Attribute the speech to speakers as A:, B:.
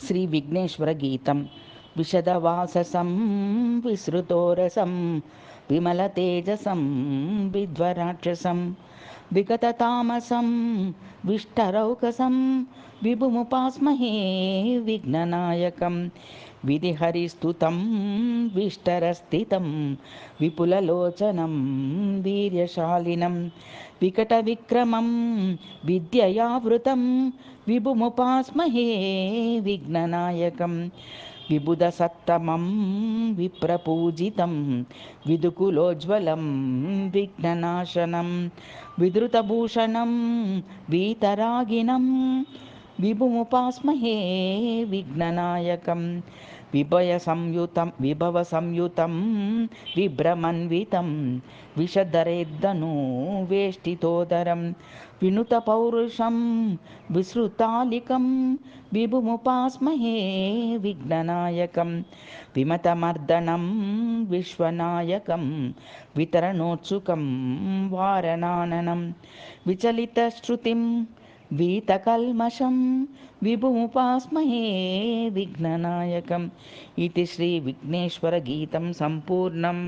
A: శ్రీ విఘ్నేశ్వర గీతం. విశదవాససం విసృతోరసం విమల తేజసం విధ్వరాక్షసం విగతతామసం విష్టరౌకసం విభుముపాస్మహే విఘ్ననాయకం. విధిహరిస్తుతం విష్టరస్థితం విపులలోచనం వీర్యశాలినం వికటవిక్రమం విద్యయావృతం విభుముపాస్మహే విఘ్ననాయకం. విబుధసత్తమం విప్రపూజితం విదుకులోజ్వలం విఘ్ననాశనం విధృతభూషణం వీతరాగిణం విభుముపాస్మహే విఘ్ననాయకం. విభవ సంయుతం విభ్రమన్వితం విషధరేద్దను వేష్టితోదరం వినుత పౌరుషం విసృతాలికం విభుముపాస్మహే విఘ్ననాయకం. విమతమర్దనం విశ్వనాయకం వితరణోత్సుకం వారణాననం విచలితశ్రుతిం వీతకల్మషం విభుముపాస్మహే విఘ్ననాయకం. ఇది శ్రీ విఘ్నేశ్వర గీతం సంపూర్ణం.